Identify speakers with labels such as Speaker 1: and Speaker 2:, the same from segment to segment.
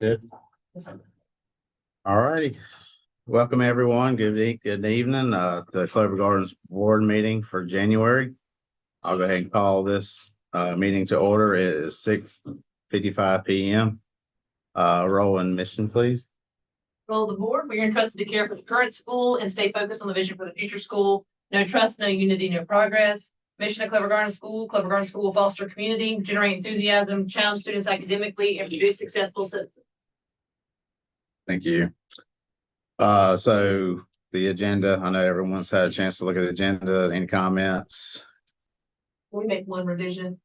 Speaker 1: Good. All righty. Welcome, everyone. Good evening to Clover Gardens Board meeting for January. I'll go ahead and call this meeting to order. It is 6:55 p.m. Roll and mission, please.
Speaker 2: Roll the board. We are entrusted to care for the current school and stay focused on the vision for the future school. No trust, no unity, no progress. Mission of Clover Gardens School. Clover Gardens School will foster community, generate enthusiasm, challenge students academically, and produce successful citizens.
Speaker 1: Thank you. So the agenda, I know everyone's had a chance to look at the agenda. Any comments?
Speaker 2: We make one revision.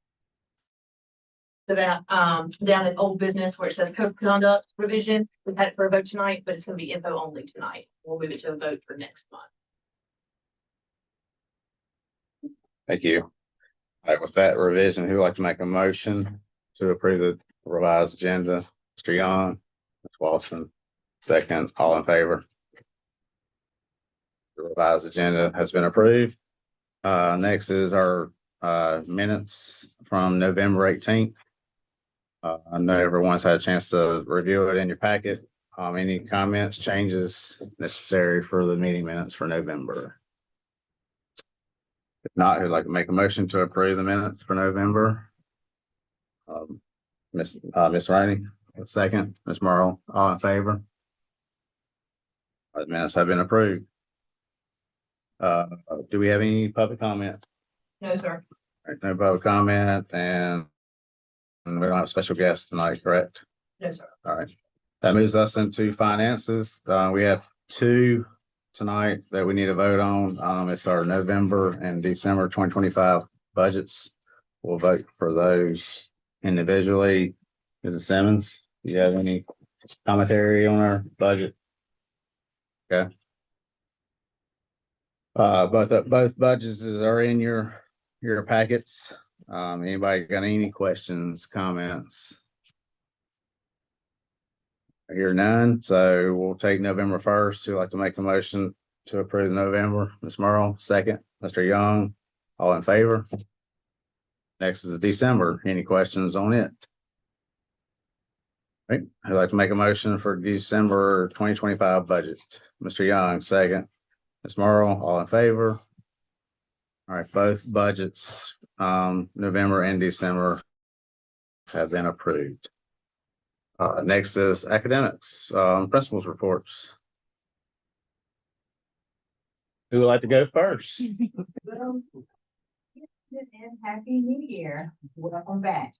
Speaker 2: About down at old business where it says code of conduct revision. We've had it for a vote tonight, but it's going to be info only tonight. We'll move it to a vote for next month.
Speaker 1: Thank you. All right, with that revision, who would like to make a motion to approve the revised agenda? Mr. Young, Ms. Walton, second, all in favor? The revised agenda has been approved. Next is our minutes from November 18th. I know everyone's had a chance to review it in your packet. Any comments, changes necessary for the meeting minutes for November? If not, who'd like to make a motion to approve the minutes for November? Miss Rainey, second. Ms. Merle, all in favor? The minutes have been approved. Do we have any public comment?
Speaker 2: No, sir.
Speaker 1: All right, no public comment, and we don't have a special guest tonight, correct?
Speaker 2: No, sir.
Speaker 1: All right. That moves us into finances. We have two tonight that we need to vote on. It's our November and December 2025 budgets. We'll vote for those individually. Mrs. Simmons, do you have any commentary on our budget? Okay. Both budgets are in your packets. Anybody got any questions, comments? I hear none, so we'll take November 1st. Who'd like to make a motion to approve November? Ms. Merle, second. Mr. Young, all in favor? Next is December. Any questions on it? Right. I'd like to make a motion for December 2025 budget. Mr. Young, second. Ms. Merle, all in favor? All right, both budgets, November and December, have been approved. Next is academics, principals reports. Who would like to go first?
Speaker 3: Well, and happy New Year. Welcome back.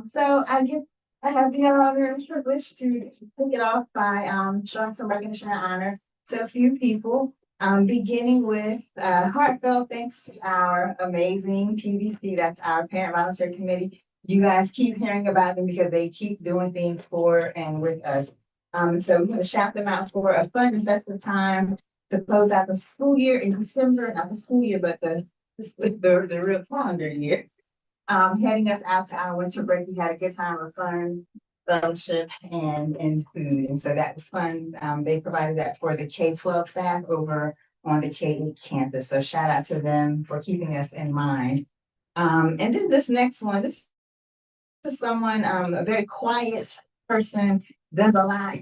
Speaker 3: So I have the honor and privilege to kick it off by showing some recognition and honor to a few people. Beginning with heartfelt thanks to our amazing PVC, that's our Parent Volunteer Committee. You guys keep hearing about them because they keep doing things for and with us. So we're going to shout them out for a fun and festive time to close out the school year in December, not the school year, but the real calendar year. Heading us out to our winter break, we had a good time of fun, fellowship, and food. And so that was fun. They provided that for the K-12 staff over on the K-8 campus. So shout out to them for keeping us in mind. And then this next one, this is someone, a very quiet person, does a lot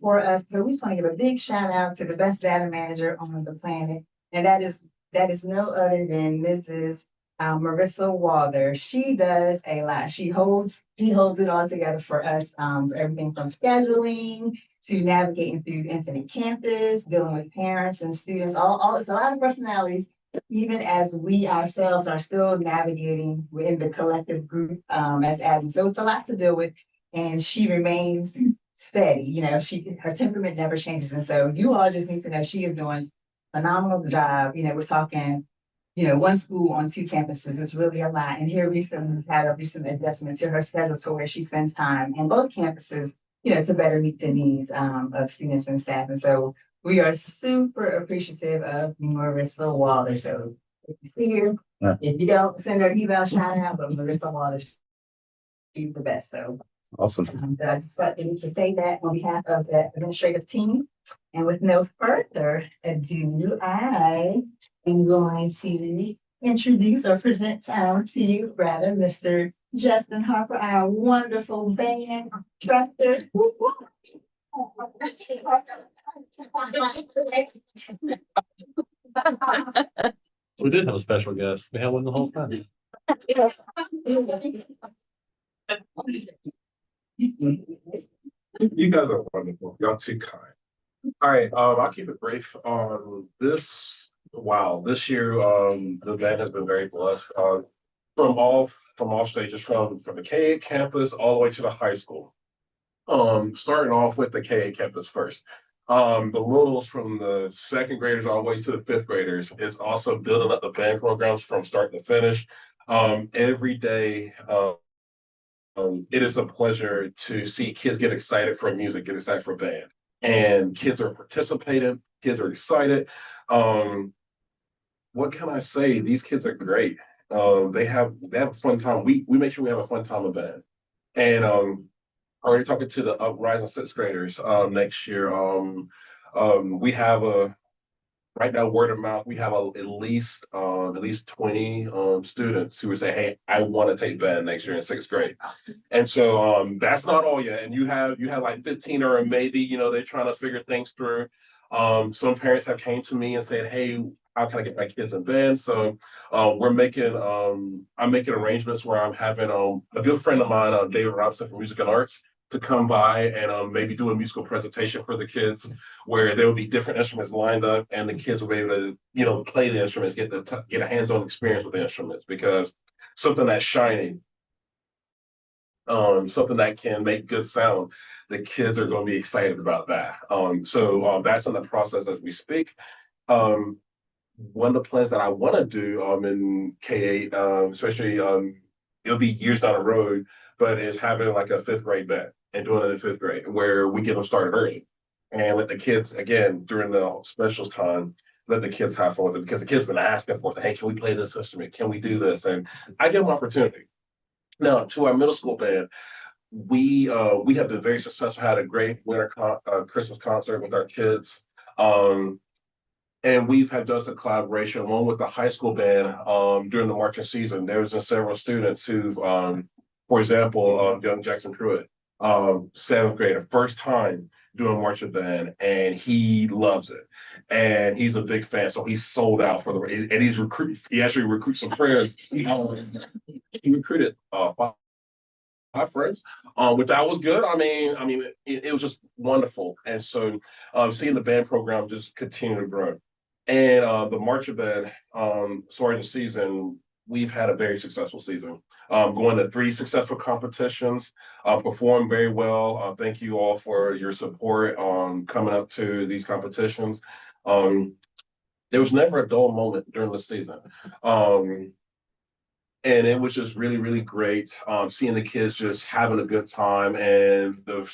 Speaker 3: for us. So we just want to give a big shout out to the best data manager on the planet. And that is no other than Mrs. Marissa Walther. She does a lot. She holds it all together for us, for everything from scheduling to navigating through Infinite Campus, dealing with parents and students, all it's a lot of personalities, even as we ourselves are still navigating within the collective group as admins. So it's a lot to deal with, and she remains steady. You know, her temperament never changes. And so you all just need to know she is doing a phenomenal job. You know, we're talking, you know, one school on two campuses is really a lot. And here recently we've had a recent adjustment to her schedule to where she spends time on both campuses, you know, to better meet the needs of students and staff. And so we are super appreciative of Marissa Walther. So if you see her, if you don't, send her an email shout out, but Marissa Walther, she's the best. So
Speaker 1: Awesome.
Speaker 3: I just thought I need to say that on behalf of the administrative team. And with no further ado, I am going to introduce or present to you, rather, Mr. Justin Harper, our wonderful band instructor.
Speaker 4: We did have a special guest. We had one the whole time.
Speaker 5: You guys are wonderful. Y'all too kind. All right, I'll keep it brief. This year, the band has been very blessed. From all stages, from the K campus all the way to the high school. Starting off with the K campus first. The littles from the second graders all the way to the fifth graders is also building up the band programs from start to finish. Every day, it is a pleasure to see kids get excited for music, get excited for band. And kids are participating, kids are excited. Um, what can I say? These kids are great. They have a fun time. We make sure we have a fun time in band. And already talking to the rising sixth graders next year. We have a right now, word of mouth, we have at least 20 students who would say, "Hey, I want to take band next year in sixth grade." And so that's not all yet. And you have like 15 or maybe, they're trying to figure things through. Some parents have came to me and said, "Hey, how can I get my kids in band?" So I'm making arrangements where I'm having a good friend of mine, David Robinson from Music and Arts, to come by and maybe do a musical presentation for the kids where there will be different instruments lined up and the kids will be able to, play the instruments, get a hands-on experience with the instruments because something that's shiny, something that can make good sound, the kids are going to be excited about that. So that's in the process as we speak. Um, One of the plans that I want to do in K8, especially it'll be years down the road, but is having like a fifth grade band and doing it in fifth grade where we get them started early and let the kids again during the specials time. Let the kids have fun with it because the kids been asking for us, "Hey, can we play this instrument? Can we do this?" And I give them opportunity. Now to our middle school band, we have been very successful. Had a great Christmas concert with our kids. Um, and we've had done some collaboration along with the high school band during the marching season. There's been several students who've, for example, young Jackson Pruitt, seventh grader, first time doing marching band, and he loves it. And he's a big fan, so he's sold out for and he's recruited. He actually recruits some friends. He recruited five friends, which that was good. It was just wonderful. And so seeing the band program just continue to grow. And the marching band, sorry, the season, we've had a very successful season. Going to 3 successful competitions, performed very well. Thank you all for your support on coming up to these competitions. Um, there was never a dull moment during the season. And it was just really, really great seeing the kids just having a good time and the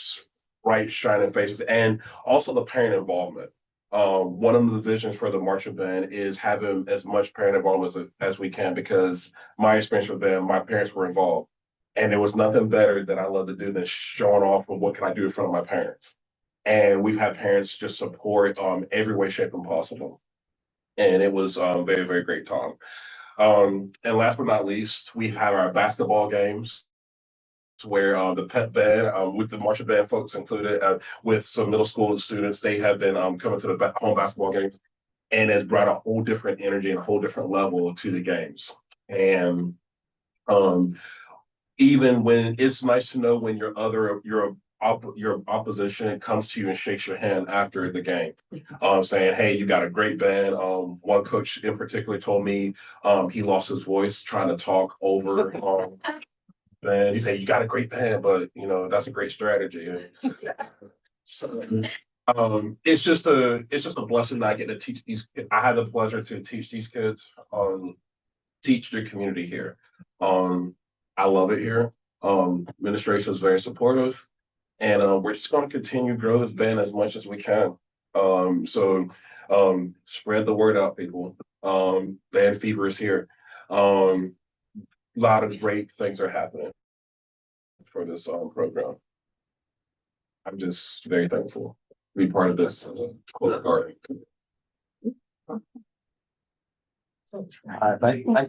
Speaker 5: bright, shining faces, and also the parent involvement. One of the visions for the marching band is having as much parent involvement as we can because my experience with them, my parents were involved. And there was nothing better that I love to do than showing off of what can I do in front of my parents. And we've had parents just support every way, shape, and possible. And it was very, very great time. And last but not least, we have our basketball games where the pep band, with the marching band folks included, with some middle school students, they have been coming to the home basketball games and has brought a whole different energy and a whole different level to the games. And um, even when it's nice to know when your opposition comes to you and shakes your hand after the game, saying, "Hey, you got a great band." One coach in particular told me he lost his voice trying to talk over band. He said, "You got a great band, but that's a great strategy." So it's just a blessing that I get to teach these. I have the pleasure to teach these kids, teach the community here. Um, I love it here. Administration is very supportive, and we're just going to continue to grow this band as much as we can. Spread the word out, people. Band fever is here. A lot of great things are happening for this program. I'm just very thankful to be part of this close garden.
Speaker 1: right, thank you.
Speaker 6: I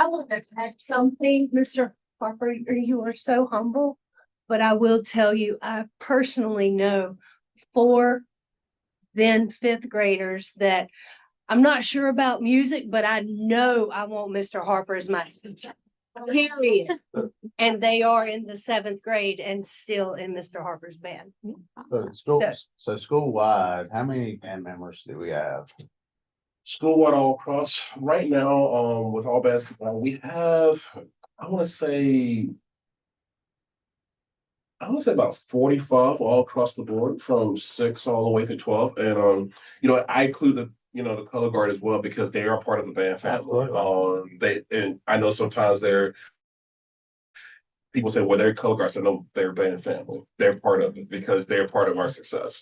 Speaker 6: want to add something, Mr. Harper, you are so humble, but I will tell you, I personally know 4 then 5th graders that I'm not sure about music, but I know I want Mr. Harper as my teacher. Period. And they are in the 7th grade and still in Mr. Harper's band.
Speaker 1: So school-wide, how many band members do we have?
Speaker 5: School-wide all across, right now, with all basketball, we have, I wanna say. I would say about 45 all across the board, from 6 all the way to 12. And I include the color guard as well because they are part of the band family. And I know sometimes people say, well, they're color guards. So no, they're band family. They're part of it because they're part of our success.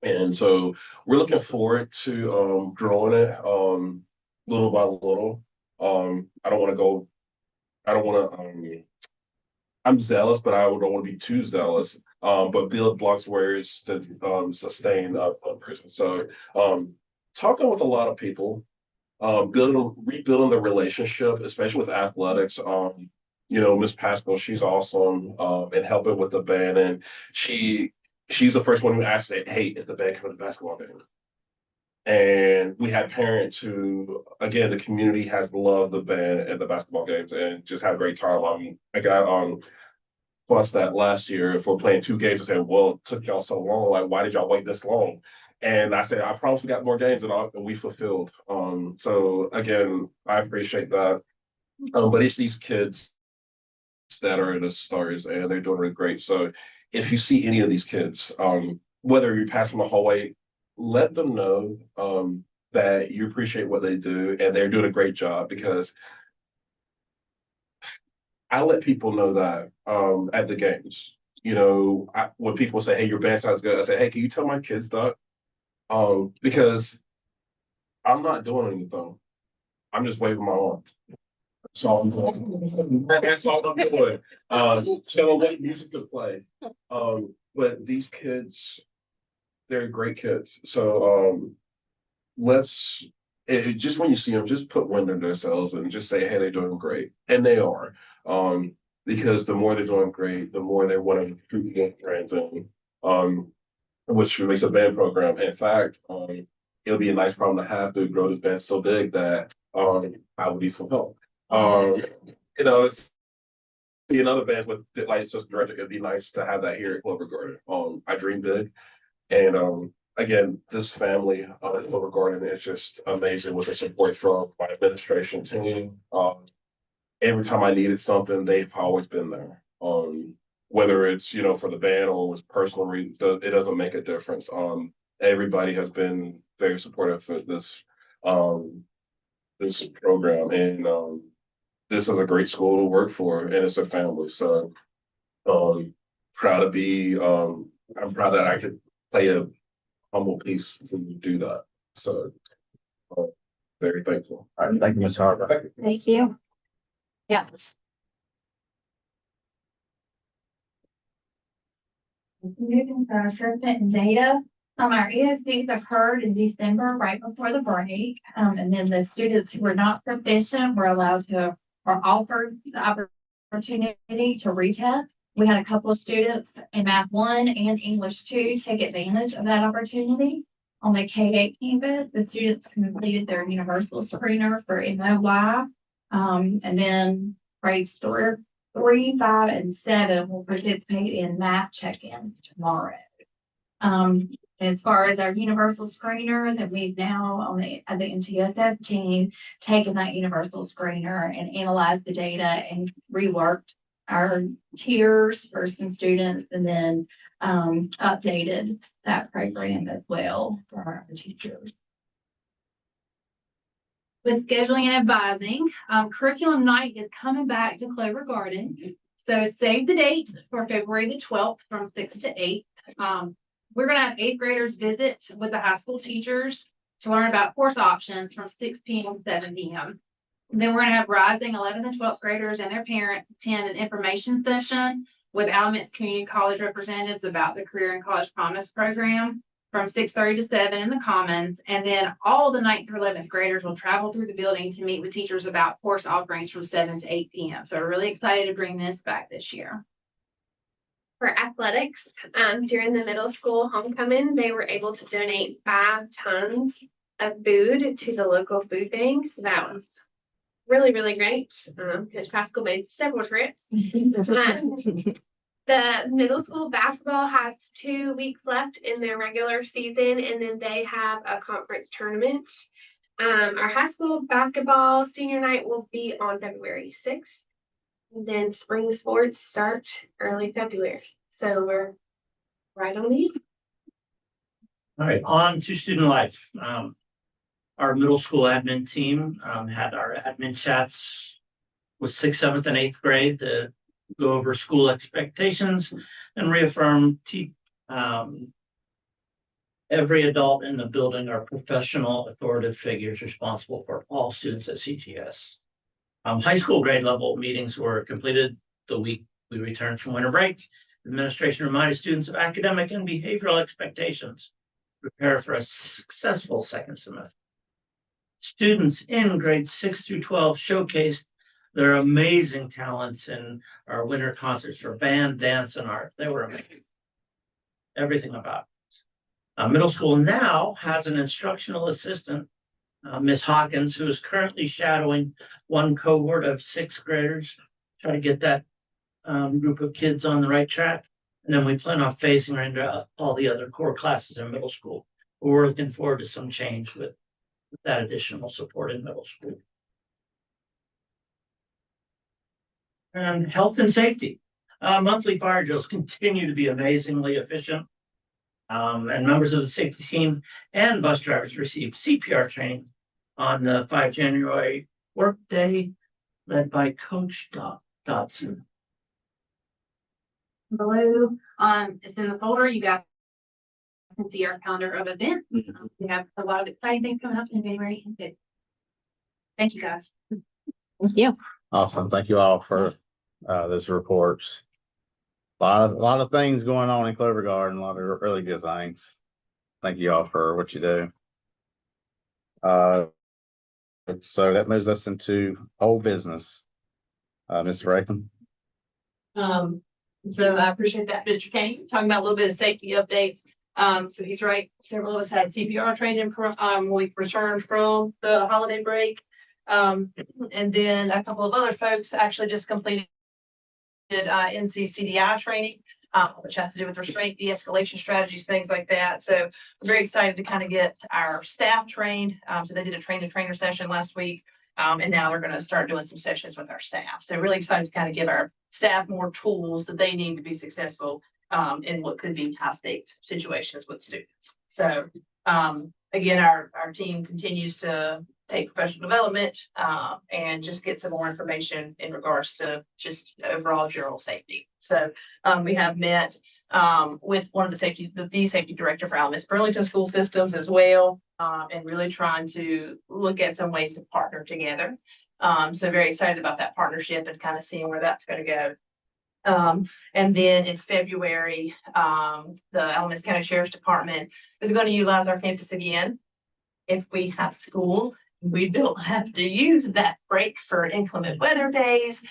Speaker 5: And so we're looking forward to growing it little by little. I don't want to I'm zealous, but I don't want to be too zealous. But build blocks where it's to sustain a person. So talking with a lot of people, rebuilding the relationship, especially with athletics. Miss Pascal, she's awesome and helping with the band, and she's the first one who asked, "Hey, is the band coming to basketball game?" And we had parents who, again, the community has loved the band at the basketball games and just had a great time. I got plus that last year for playing 2 games and saying, well, it took y'all so long. Like, why did y'all wait this long? And I said, I promise we got more games and we fulfilled. So again, I appreciate that. But it's these kids that are the stars and they're doing really great. So if you see any of these kids, whether you pass them the hallway, let them know that you appreciate what they do and they're doing a great job, because I let people know that at the games. When people say, "Hey, your band sounds good," I say, "Hey, can you tell my kids that?" Because I'm not doing anything. I'm just waving my arm. That's all I'm doing. That's all I'm doing. Telling them music to play. But these kids, they're great kids. So let's just when you see them, just put wind in themselves and just say, "Hey, they're doing great," and they are. Because the more they're doing great, the more they want to recruit more friends, and which makes a band program. In fact, it'll be a nice problem to have to grow this band so big that I would need some help. It's seeing other bands with like assistant director. It'd be nice to have that here at Clover Garden. I dream big, and again, this family at Clover Garden is just amazing with the support from my administration team. Every time I needed something, they've always been there. Whether it's for the band or with personal reasons, it doesn't make a difference. Everybody has been very supportive for this program, and this is a great school to work for, and it's a family. So proud to be. I'm proud that I could play a humble piece to do that. So very thankful.
Speaker 1: All right, thank you, Ms. Harper.
Speaker 6: Thank you. Yeah.
Speaker 3: Moving to our assessment and data. Our ESCs occurred in December, right before the break. And then the students who were not proficient were allowed to, or offered the opportunity to retest. We had a couple of students in Math 1 and English 2 take advantage of that opportunity. On the K-8 campus, the students completed their universal screener for MOY. And then grades 3, 5, and 7 will participate in math check-ins tomorrow. As far as our universal screener, that we've now on the MTSS team taken that universal screener and analyzed the data and reworked our tiers for some students, and then updated that program as well for our teachers.
Speaker 7: With scheduling and advising, curriculum night is coming back to Clover Garden. So save the date for February the 12th from 6 to 8. We're going to have 8th graders visit with the high school teachers to learn about course options from 6 p.m. to 7 p.m. Then we're going to have rising 11th and 12th graders and their parents attend an information session with Alamance Community College representatives about the Career and College Promise program from 6:30 to 7 in the Commons. And then all the 9th through 11th graders will travel through the building to meet with teachers about course offerings from 7 to 8 p.m. So we're really excited to bring this back this year.
Speaker 8: For athletics, during the middle school homecoming, they were able to donate 5 tons of food to the local food bank. So that was really, really great. Coach Pascal made several trips. The middle school basketball has 2 weeks left in their regular season, and then they have a conference tournament. Our high school basketball senior night will be on February 6th. And then spring sports start early February. So we're right on the.
Speaker 9: All right, on to student life. Our middle school admin team had our admin chats with 6th, 7th, and 8th grade to go over school expectations and reaffirm every adult in the building are professional authoritative figures responsible for all students at CGS. High school grade level meetings were completed the week we returned from winter break. Administration reminded students of academic and behavioral expectations, prepare for a successful second semester. Students in grades 6 through 12 showcased their amazing talents in our winter concerts for band, dance, and art. They were amazing. Everything about it. Middle school now has an instructional assistant, Miss Hawkins, who is currently shadowing one cohort of 6th graders, try to get that group of kids on the right track. And then we plan on phasing her into all the other core classes in middle school. We're looking forward to some change with that additional support in middle school. And health and safety. Monthly fire drills continue to be amazingly efficient. And members of the safety team and bus drivers received CPR training on the 5 January workday led by Coach Dodson.
Speaker 7: Below, it's in the folder. You guys can see our calendar of events. We have a lot of exciting things coming up in January and February. Thank you, guys.
Speaker 6: Thank you.
Speaker 1: Awesome. Thank you all for those reports. A lot of things going on in Clover Garden, a lot of really good things. Thank you all for what you do. So that moves us into old business. Mr. Rathan.
Speaker 2: So I appreciate that, Mr. Kane, talking about a little bit of safety updates. So he's right. Several of us had CPR training when we returned from the holiday break. And then a couple of other folks actually just completed NCCDI training, which has to do with restraint, de-escalation strategies, things like that. So we're very excited to kind of get our staff trained. So they did a train-the-trainer session last week. And now they're going to start doing some sessions with our staff. So really excited to kind of give our staff more tools that they need to be successful in what could be high-stakes situations with students. So again, our team continues to take professional development and just get some more information in regards to just overall general safety. So we have met with one of the safety director for Alamance Burlington School Systems as well, and really trying to look at some ways to partner together. So very excited about that partnership and kind of seeing where that's going to go. And then in February, the Alamance County Sheriff's Department is going to utilize our campus again. If we have school, we don't have to use that break for inclement weather days.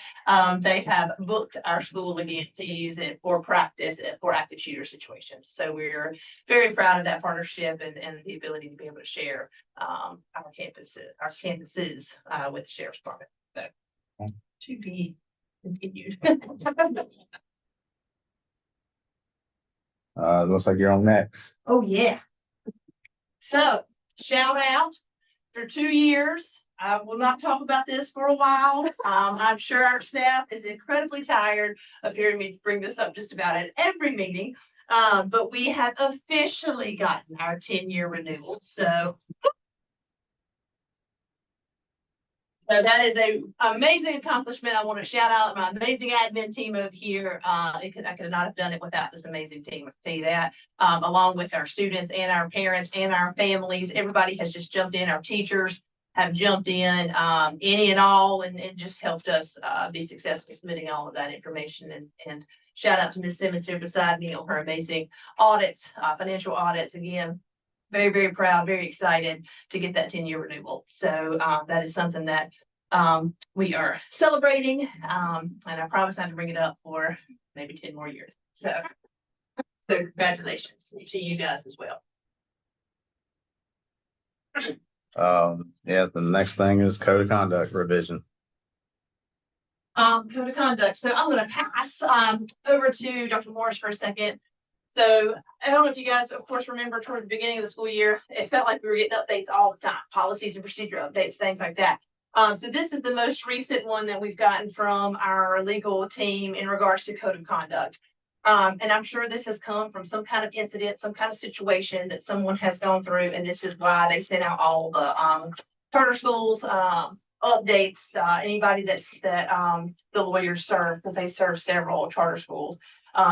Speaker 2: They have booked our school again to use it for practice for active shooter situations. So we're very proud of that partnership and the ability to be able to share our campuses with the Sheriff's Department. So to be continued.
Speaker 1: Looks like you're on next.
Speaker 2: Oh, yeah. So shout out for 2 years. I will not talk about this for a while. I'm sure our staff is incredibly tired of hearing me bring this up just about at every meeting. But we have officially gotten our 10-year renewal. So that is an amazing accomplishment. I want to shout out my amazing admin team over here. I could not have done it without this amazing team. I can tell you that, along with our students and our parents and our families. Everybody has just jumped in, our teachers. have jumped in, any and all, and just helped us, be successful submitting all of that information. And shout out to Ms. Simmons here beside me on her amazing audits, financial audits. Again, very, very proud, very excited to get that 10-year renewal. So, that is something that, we are celebrating. And I promise not to bring it up for maybe 10 more years. So congratulations to you guys as well.
Speaker 1: Yeah, the next thing is code of conduct revision.
Speaker 2: Code of conduct. So I'm gonna pass, over to Dr. Morris for a second. So I don't know if you guys, of course, remember toward the beginning of the school year, it felt like we were getting updates all the time, policies and procedure updates, things like that. So this is the most recent one that we've gotten from our legal team in regards to code of conduct. And I'm sure this has come from some kind of incident, some kind of situation that someone has gone through, and this is why they sent out all the charter schools updates. Anybody that the lawyers serve, because they serve several charter schools,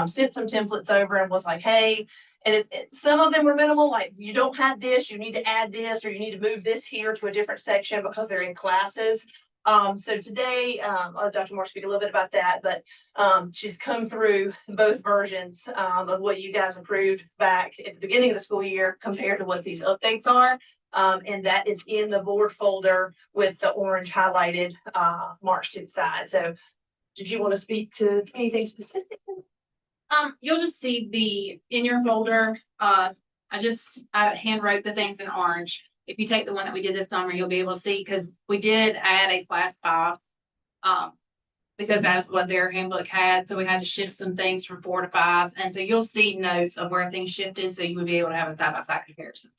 Speaker 2: sent some templates over and was like, hey. And some of them were minimal, like you don't have this, you need to add this, or you need to move this here to a different section because they're in classes. So today, I'll let Dr. Moore speak a little bit about that, but she's come through both versions of what you guys approved back at the beginning of the school year compared to what these updates are. And that is in the board folder with the orange highlighted marks to the side. So did you want to speak to anything specific?
Speaker 7: You'll just see in your folder, I hand wrote the things in orange. If you take the one that we did this summer, you'll be able to see, because we did add a class 5. Because that's what their handbook had. So we had to shift some things from 4 to 5s. And so you'll see notes of where things shifted. So you would be able to have a side-by-side comparison.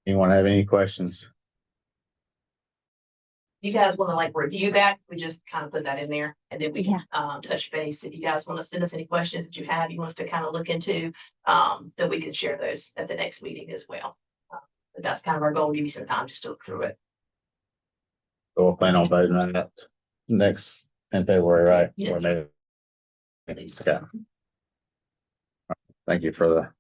Speaker 1: Anyone have any questions?
Speaker 2: You guys want to like review that? We just kind of put that in there, and then we can touch base. If you guys want to send us any questions that you have, you want us to kind of look into, that we can share those at the next meeting as well. But that's kind of our goal, give you some time just to look through it.
Speaker 1: So we'll plan on voting on that next in February, right?
Speaker 2: Yes.
Speaker 1: Or maybe. Okay. Thank you for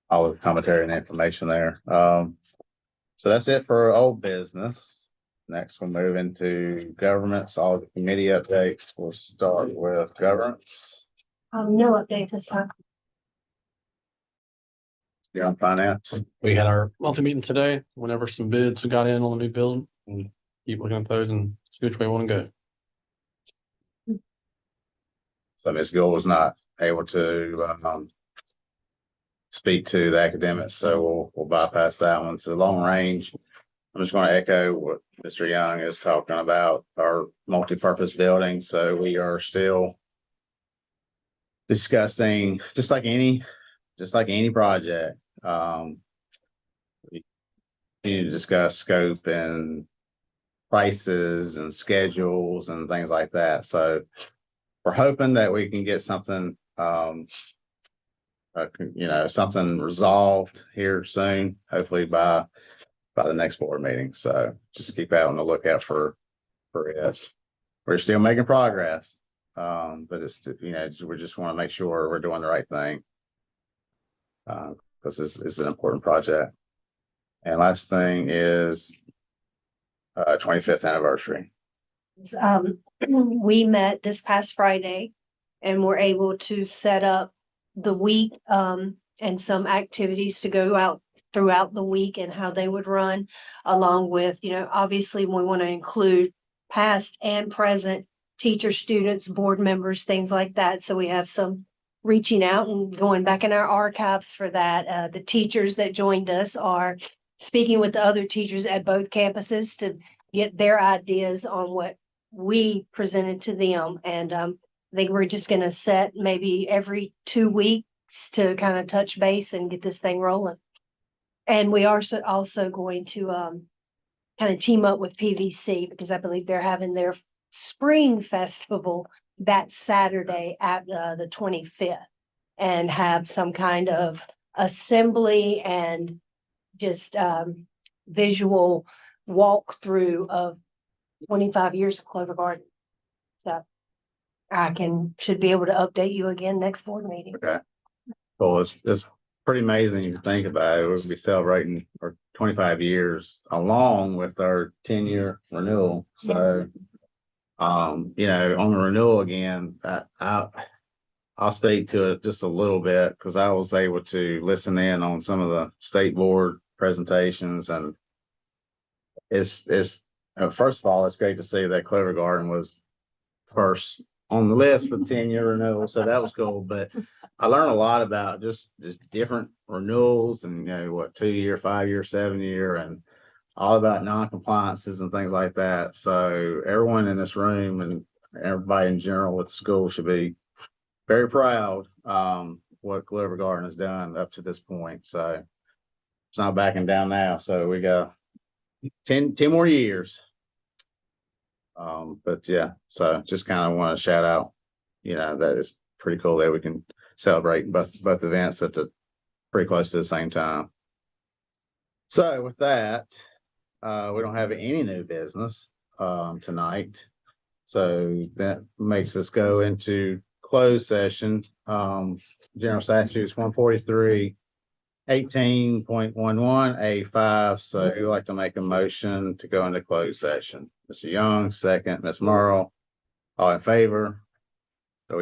Speaker 1: all the commentary and information there. So that's it for old business. Next, we'll move into governments, all the committee updates. We'll start with governance.
Speaker 6: No update this time.
Speaker 1: You're on finance.
Speaker 4: We had our monthly meeting today, whenever some bids we got in on the new building, and keep looking at those and see which way we want to go.
Speaker 1: So Ms. Gill was not able to speak to the academics, so we'll bypass that one. So long range, I'm just going to echo what Mr. Young is talking about, our multi-purpose building. So we are still discussing, just like any project. We need to discuss scope and prices and schedules and things like that. So we're hoping that we can get something, something resolved here soon, hopefully by the next board meeting. So just keep out on the lookout for it. We're still making progress. But it's, we just want to make sure we're doing the right thing. Because this is an important project. And last thing is 25th anniversary.
Speaker 6: We met this past Friday and were able to set up the week and some activities to go out throughout the week and how they would run, along with, obviously we want to include past and present teachers, students, board members, things like that. So we have some reaching out and going back in our archives for that. The teachers that joined us are speaking with the other teachers at both campuses to get their ideas on what we presented to them. And I think we're just going to set maybe every 2 weeks to kind of touch base and get this thing rolling. And we are also going to kind of team up with PVC, because I believe they're having their spring festival that Saturday at the 25th, and have some kind of assembly and just visual walkthrough of 25 years of Clover Garden. So I should be able to update you again next board meeting.
Speaker 1: Okay. Well, it's pretty amazing if you think about it. We'll be celebrating our 25 years along with our 10-year renewal. So, on the renewal again, I'll speak to it just a little bit because I was able to listen in on some of the state board presentations, and it's first of all, it's great to see that Clover Garden was first on the list for the 10-year renewal. So that was cool. But I learned a lot about just different renewals and, 2-year, 5-year, 7-year, and all about non-compliances and things like that. So everyone in this room and everybody in general with the school should be very proud, what Clover Garden has done up to this point. So it's not backing down now. So we got 10 more years. But yeah, so just kind of want to shout out, that is pretty cool that we can celebrate both events at the pretty close to the same time. So with that, we don't have any new business tonight. So that makes us go into closed session. General statutes 143, 18.11A5. So who'd like to make a motion to go into closed session? Mr. Young, second. Ms. Merle, all in favor?